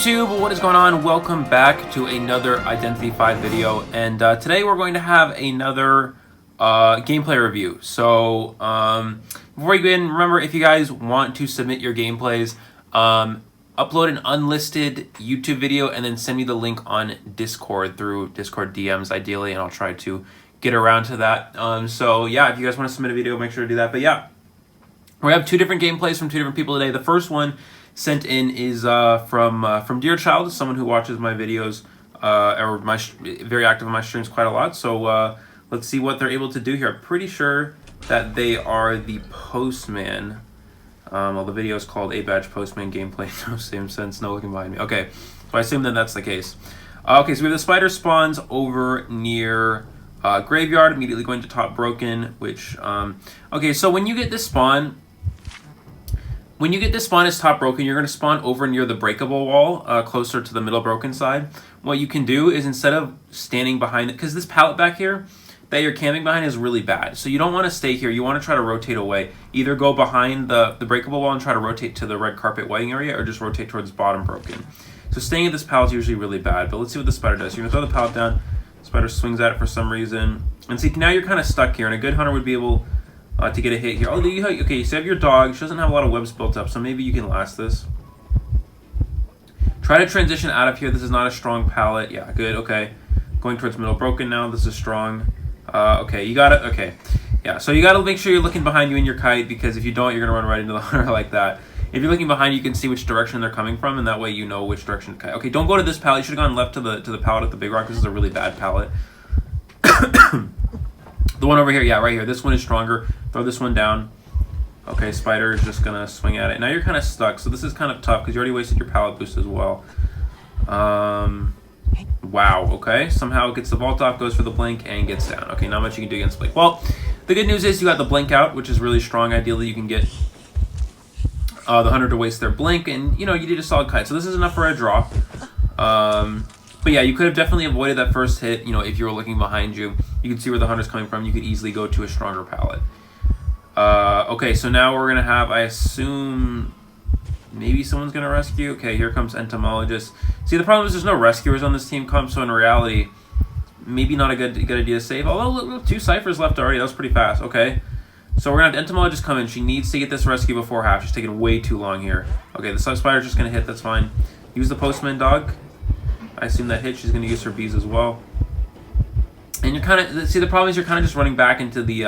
YouTube, what is going on? Welcome back to another Identity V video, and today we're going to have another gameplay review. So before we begin, remember, if you guys want to submit your gameplays, upload an unlisted YouTube video and then send me the link on Discord through Discord DMs ideally, and I'll try to get around to that. So yeah, if you guys want to submit a video, make sure to do that. But yeah, we have two different gameplays from two different people today. The first one sent in is from Dear Child, someone who watches my videos or very active on my streams quite a lot. So let's see what they're able to do here. I'm pretty sure that they are the Postman. Well, the video is called A Badge Postman Gameplay. No same sense, no looking behind me. Okay, so I assume that that's the case. Okay, so we have the spider spawns over near Graveyard, immediately going to Top Broken, which, okay, so when you get this spawn, as Top Broken, you're going to spawn over near the breakable wall, closer to the middle broken side. What you can do is, instead of standing behind it, because this pallet back here that you're camping behind is really bad, so you don't want to stay here. You want to try to rotate away. Either go behind the breakable wall and try to rotate to the red carpet wedding area, or just rotate towards bottom broken. So staying at this pallet is usually really bad, but let's see what the spider does. You're going to throw the pallet down, spider swings at it for some reason, and see, now you're kind of stuck here, and a good hunter would be able to get a hit here. Oh, okay, so you have your dog. She doesn't have a lot of webs built up, so maybe you can last this. Try to transition out of here. This is not a strong pallet. Yeah, good, okay. Going towards middle broken now. This is strong. Okay, you got it. Okay, yeah, so you got to make sure you're looking behind you in your kite, because if you don't, you're going to run right into the hunter like that. If you're looking behind, you can see which direction they're coming from, and that way you know which direction to kite. Okay, don't go to this pallet. You should have gone left to the pallet at the big rock. This is a really bad pallet. The one over here, yeah, right here. This one is stronger. Throw this one down. Okay, spider is just gonna swing at it. Now you're kind of stuck, so this is kind of tough because you already wasted your pallet boost as well. Wow, okay. Somehow it gets the vault off, goes for the blink, and gets down. Okay, not much you can do against blink. Well, the good news is you got the blink out, which is really strong. Ideally, you can get the hunter to waste their blink, and, you know, you need a solid kite. So this is enough for a drop. But yeah, you could have definitely avoided that first hit. You know, if you were looking behind you, you could see where the hunter's coming from. You could easily go to a stronger pallet. Okay, so now we're gonna have, I assume, maybe someone's gonna rescue. Okay, here comes Entomologist. See, the problem is there's no rescuers on this team comp, so in reality, maybe not a good idea to save. Although, look, 2 ciphers left already. That was pretty fast. Okay, so we're gonna have Entomologist come in. She needs to get this rescue before half. She's taking way too long here. Okay, the spider's just gonna hit. That's fine. Use the Postman dog. I assume that hit. She's gonna use her bees as well. And you're kind of, see, the problem is you're kind of just running back into the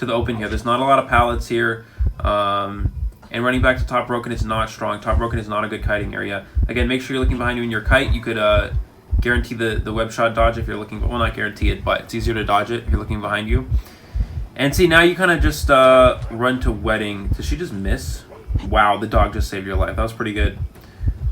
open here. There's not a lot of pallets here, and running back to Top Broken is not strong. Top Broken is not a good kiting area. Again, make sure you're looking behind you in your kite. You could guarantee the web shot dodge if you're looking, well, not guarantee it, but it's easier to dodge it if you're looking behind you. And see, now you kind of just run to wedding. Did she just miss? Wow, the dog just saved your life. That was pretty good.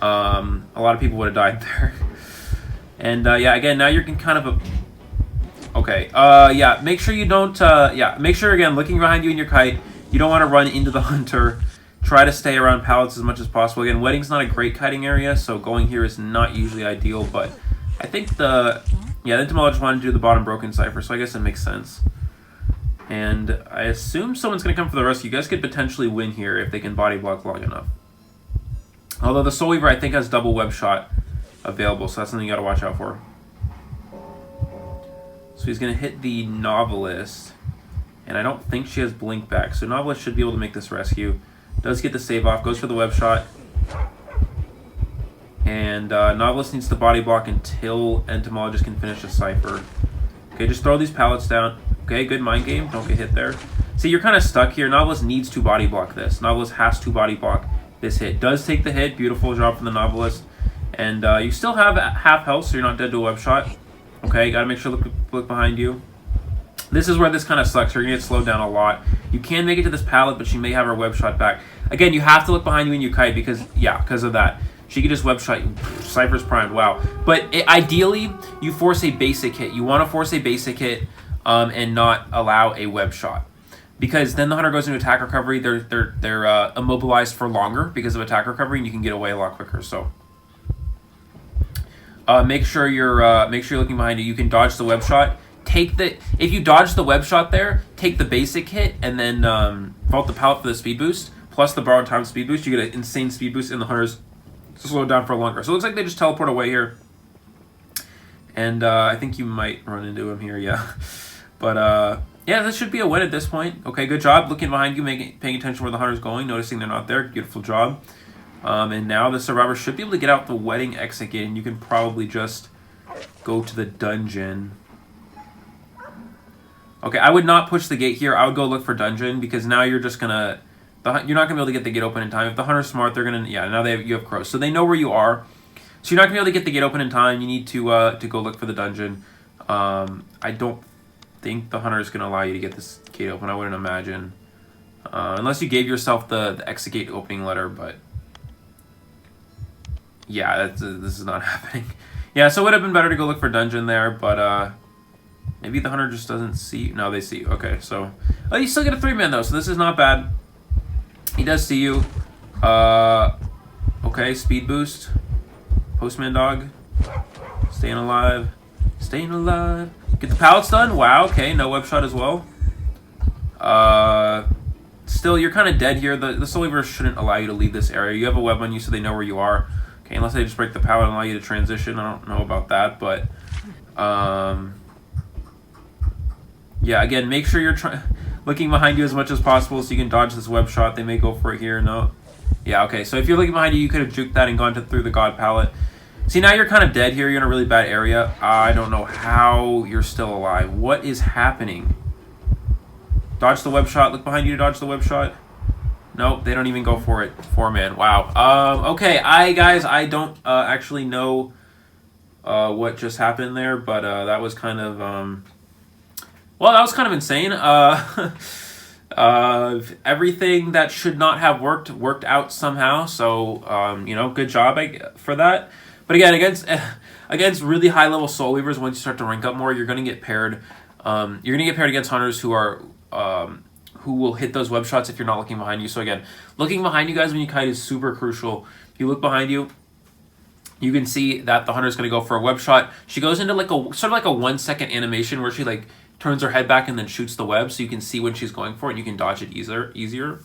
A lot of people would have died there. And yeah, again, now you're kind of okay, yeah, make sure you don't, yeah, make sure, again, looking behind you in your kite, you don't want to run into the hunter. Try to stay around pallets as much as possible. Again, wedding's not a great kiting area, so going here is not usually ideal, but I think the entomologist wanted to do the bottom broken cipher, so I guess it makes sense. And I assume someone's going to come for the rescue. You guys could potentially win here if they can body block long enough. Although the Soul Weaver, I think, has double web shot available, so that's something you got to watch out for. So he's going to hit the Novelist, and I don't think she has blink back, so Novelist should be able to make this rescue. Does get the save off, goes for the web shot, and Novelist needs to body block until Entomologist can finish the cipher. Okay, just throw these pallets down. Okay, good mind game, don't get hit there. See, you're kind of stuck here. Novelist needs to body block this. Novelist has to body block this hit. Does take the hit, beautiful job from the Novelist. And you still have half health, so you're not dead to a web shot. Okay, gotta make sure look behind you. This is where this kind of sucks. You're gonna get slowed down a lot. You can make it to this pallet, but she may have her web shot back. Again, you have to look behind you in your kite because of that. She could just web shot you. Cypher's primed, wow. But ideally, you force a basic hit. You want to force a basic hit and not allow a web shot. Because then the hunter goes into attack recovery. They're immobilized for longer because of attack recovery, and you can get away a lot quicker. So make sure you're looking behind you. You can dodge the web shot. If you dodge the web shot there, take the basic hit and then vault the pallet for the speed boost plus the borrowed time speed boost. You get an insane speed boost in the hunter's to slow it down for longer. So it looks like they just teleport away here. And I think you might run into him here, yeah. But yeah, this should be a win at this point. Okay, good job. Looking behind you, paying attention where the hunter's going, noticing they're not there. Beautiful job. And now the survivor should be able to get out the wedding exit gate, and you can probably just go to the dungeon. Okay, I would not push the gate here. I would go look for dungeon, because now you're just gonna... You're not gonna be able to get the gate open in time. If the hunter's smart, they're gonna... Yeah, now you have crows. So they know where you are. So you're not gonna be able to get the gate open in time. You need to go look for the dungeon. I don't think the hunter is gonna allow you to get this gate open. I wouldn't imagine. Unless you gave yourself the exit gate opening letter, but... Yeah, this is not happening. Yeah, so it would have been better to go look for dungeon there, but maybe the hunter just doesn't see. No, they see you. Okay, so you still get a 3-man though, so this is not bad. He does see you. Okay, speed boost. Postman dog. Staying alive. Staying alive. Get the pallets done. Wow. Okay, no web shot as well. Still, you're kind of dead here. The soul weaver shouldn't allow you to leave this area. You have a web on you, so they know where you are. Okay, unless they just break the pallet and allow you to transition. I don't know about that, but yeah, again, make sure you're looking behind you as much as possible so you can dodge this web shot. They may go for it here. No. Yeah, okay, so if you're looking behind you, you could have juked that and gone through the god pallet. See, now you're kind of dead here. You're in a really bad area. I don't know how you're still alive. What is happening? Dodge the web shot. Look behind you to dodge the web shot. Nope, they don't even go for it. 4-man. Wow. Okay, guys, I don't actually know what just happened there, but that was kind of well, that was kind of insane. Everything that should not have worked out somehow. So you know, good job for that. But again, against really high level soul weavers, once you start to rank up more, you're going to get paired. You're going to get paired against hunters who will hit those web shots if you're not looking behind you. So again, looking behind you guys when you kite is super crucial. If you look behind you, you can see that the hunter's going to go for a web shot. She goes into like sort of like a 1-second animation where she like turns her head back and then shoots the web, so you can see when she's going for it and you can dodge it easier.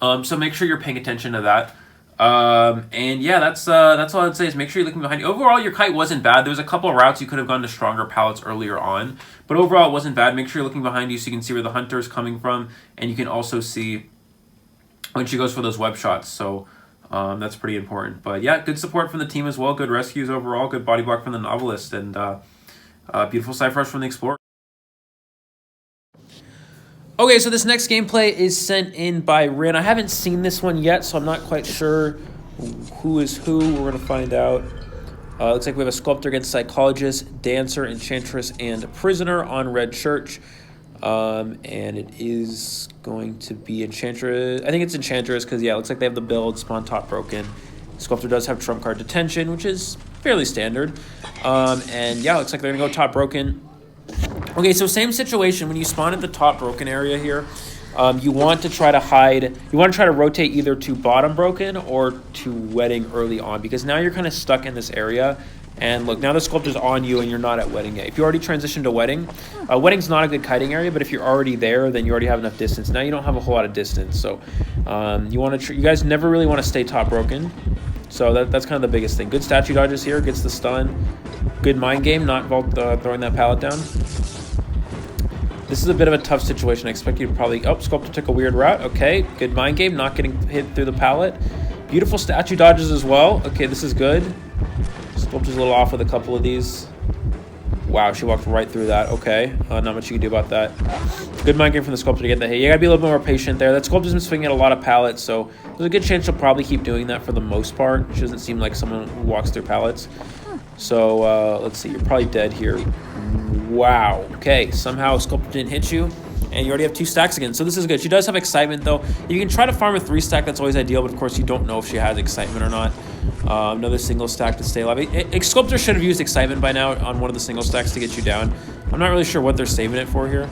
So make sure you're paying attention to that. And yeah, that's all I'd say is make sure you're looking behind you. Overall, your kite wasn't bad. There was a couple of routes you could have gone to stronger pallets earlier on, but overall it wasn't bad. Make sure you're looking behind you so you can see where the hunter is coming from, and you can also see when she goes for those web shots. So that's pretty important. But yeah, good support from the team as well. Good rescues overall. Good body block from the novelist, and beautiful side rush from the explorer. Okay, so this next gameplay is sent in by Rin. I haven't seen this one yet, so I'm not quite sure who is who. We're going to find out. Looks like we have a sculptor against psychologist, dancer, enchantress, and prisoner on red church. And it is going to be enchantress. I think it's enchantress because, yeah, it looks like they have the build, spawn top broken. Sculptor does have trump card detention, which is fairly standard. And yeah, looks like they're going to go top broken. Okay, so same situation. When you spawn at the top broken area here, you want to try to hide. You want to try to rotate either to bottom broken or to wedding early on, because now you're kind of stuck in this area. And look, now the sculptor's on you and you're not at wedding yet. If you already transitioned to wedding, wedding's not a good kiting area, but if you're already there, then you already have enough distance. Now you don't have a whole lot of distance, so you want to. You guys never really want to stay top broken. So that's kind of the biggest thing. Good statue dodges here, gets the stun. Good mind game, not throwing that pallet down. This is a bit of a tough situation. I expect you to probably... Oh, Sculptor took a weird route. Okay, good mind game, not getting hit through the pallet. Beautiful statue dodges as well. Okay, this is good. Sculptor's a little off with a couple of these. Wow, she walked right through that. Okay, not much you can do about that. Good mind game from the Sculptor to get the hit. You gotta be a little bit more patient there. That Sculptor's been swinging at a lot of pallets, so there's a good chance she'll probably keep doing that for the most part. She doesn't seem like someone who walks through pallets. So, let's see. You're probably dead here. Wow. Okay, somehow Sculptor didn't hit you, and you already have 2 stacks again. So this is good. She does have excitement, though. You can try to farm a 3-stack. That's always ideal, but of course you don't know if she has excitement or not. Another single stack to stay alive. Sculptor should have used excitement by now on one of the single stacks to get you down. I'm not really sure what they're saving it for here.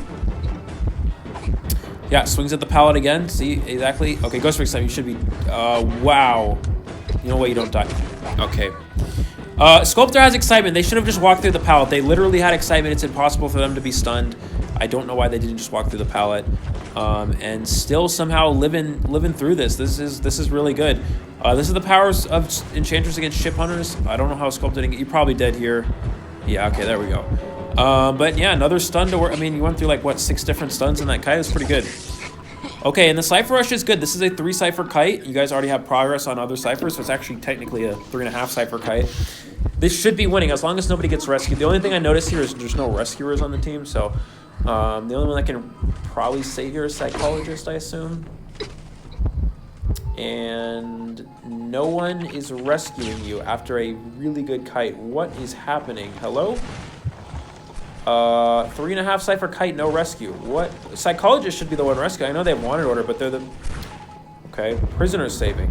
Yeah, swings at the pallet again. See, exactly. Okay, goes for excitement. You should be... wow. You know what? You don't die. Okay. Sculptor has excitement. They should have just walked through the pallet. They literally had excitement. It's impossible for them to be stunned. I don't know why they didn't just walk through the pallet. And still somehow living through this. This is really good. This is the powers of Enchantress against Ship Hunters. I don't know how Sculpt didn't get. You probably dead here. Yeah, okay, there we go. But yeah, another stun to work. I mean, you went through like, what, 6 different stuns in that kite? It's pretty good. Okay, and the Cypher Rush is good. This is a 3 Cypher kite. You guys already have progress on other Cyphers, so it's actually technically a 3.5 Cypher kite. This should be winning as long as nobody gets rescued. The only thing I notice here is there's no rescuers on the team, so the only one that can probably save here is Psychologist, I assume. And no one is rescuing you after a really good kite. What is happening? Hello? 3.5 Cypher kite, no rescue. What? Psychologist should be the one rescuing. I know they have wanted order, but they're the... Okay, Prisoner's saving.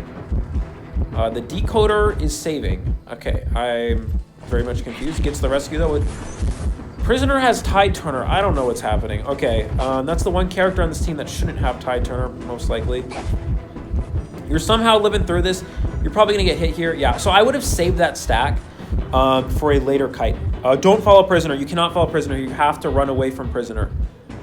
The Decoder is saving. Okay, I'm very much confused. Gets the rescue, though, with... Prisoner has Tide Turner. I don't know what's happening. Okay, that's the one character on this team that shouldn't have Tide Turner, most likely. You're somehow living through this. You're probably going to get hit here. Yeah, so I would have saved that stack for a later kite. Don't follow Prisoner. You cannot follow Prisoner. You have to run away from Prisoner.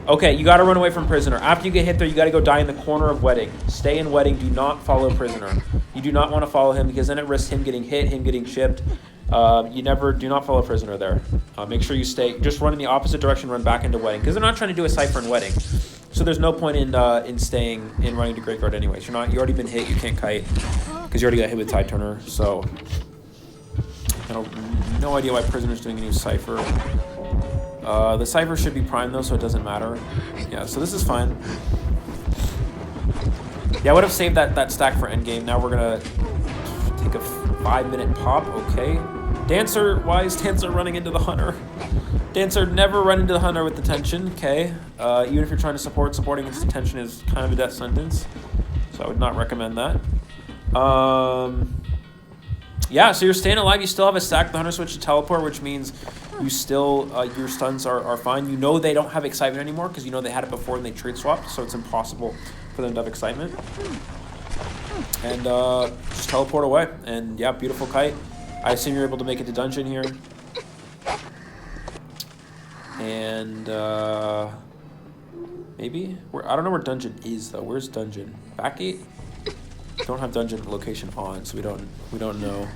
Okay, you got to run away from Prisoner. After you get hit there, you got to go die in the corner of Wedding. Stay in Wedding. Do not follow Prisoner. You do not want to follow him because then it risks him getting hit, him getting chipped. Do not follow Prisoner there. Make sure you stay. Just run in the opposite direction. Run back into Wedding because they're not trying to do a Cypher in Wedding. So there's no point in staying in running to Graveyard anyways. You already been hit. You can't kite because you already got hit with Tide Turner. So I don't no idea why Prisoner's doing a new Cypher. The Cypher should be prime though, so it doesn't matter. Yeah, so this is fine. Yeah, I would have saved that stack for endgame. Now we're gonna take a 5-minute pop. Okay. Dancer, why is Dancer running into the Hunter? Dancer, never run into the Hunter with detention. Okay. Even if you're trying to supporting against detention is kind of a death sentence. So I would not recommend that. Yeah, so you're staying alive. You still have a stack. The Hunter switch to teleport, which means you still, your stuns are fine. You know they don't have excitement anymore because you know they had it before and they trade swapped, so it's impossible for them to have excitement. And just teleport away. And yeah, beautiful kite. I assume you're able to make it to dungeon here. And maybe? I don't know where dungeon is though. Where's dungeon? Back gate? Don't have dungeon location on, so we don't know.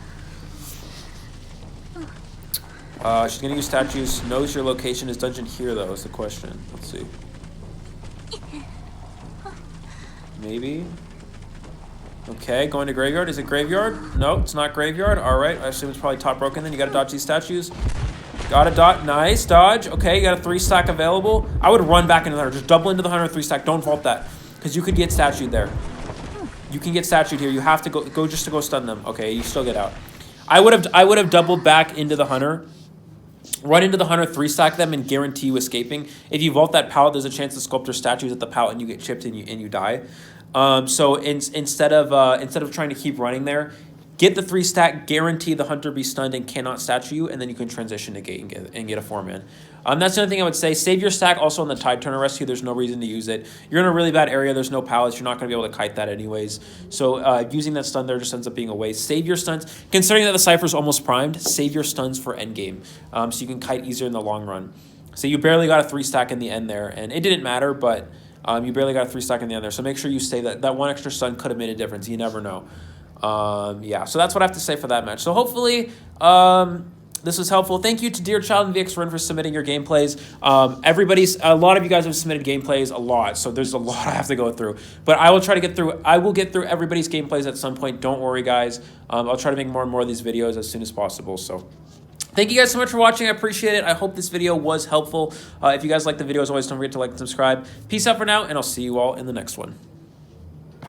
She's gonna use statues. Knows your location is dungeon here though, is the question. Let's see. Maybe. Okay, going to graveyard. Is it graveyard? No, it's not graveyard. All right, I assume it's probably top broken then. You gotta dodge these statues. Got a dot. Nice dodge. Okay, you got a 3-stack available. I would run back into the Hunter. Just double into the Hunter 3-stack. Don't vault that because you could get statued there. You can get statued here. You have to go just to go stun them. Okay, you still get out. I would have doubled back into the Hunter, run into the Hunter, 3-stack them, and guarantee you escaping. If you vault that pallet, there's a chance the Sculptor statues at the pallet and you get chipped and you die. So instead of trying to keep running there, get the 3-stack, guarantee the Hunter be stunned and cannot statue you, and then you can transition to gate and get a 4-man. That's the other thing I would say. Save your stack also on the Tide Turner rescue. There's no reason to use it. You're in a really bad area. There's no pallets. You're not going to be able to kite that anyways. So using that stun there just ends up being a waste. Save your stuns. Considering that the Cypher's almost primed, save your stuns for endgame so you can kite easier in the long run. So you barely got a 3-stack in the end there, and it didn't matter, but you barely got a 3-stack in the end there. So make sure you save that. That one extra stun could have made a difference. You never know. Yeah, so that's what I have to say for that match. So hopefully this was helpful. Thank you to Dear Child and VX Run for submitting your gameplays. A lot of you guys have submitted gameplays a lot, so there's a lot I have to go through. But I will try to get through. I will get through everybody's gameplays at some point. Don't worry, guys. I'll try to make more and more of these videos as soon as possible. So thank you guys so much for watching. I appreciate it. I hope this video was helpful. If you guys like the video, as always, don't forget to like and subscribe. Peace out for now, and I'll see you all in the next one.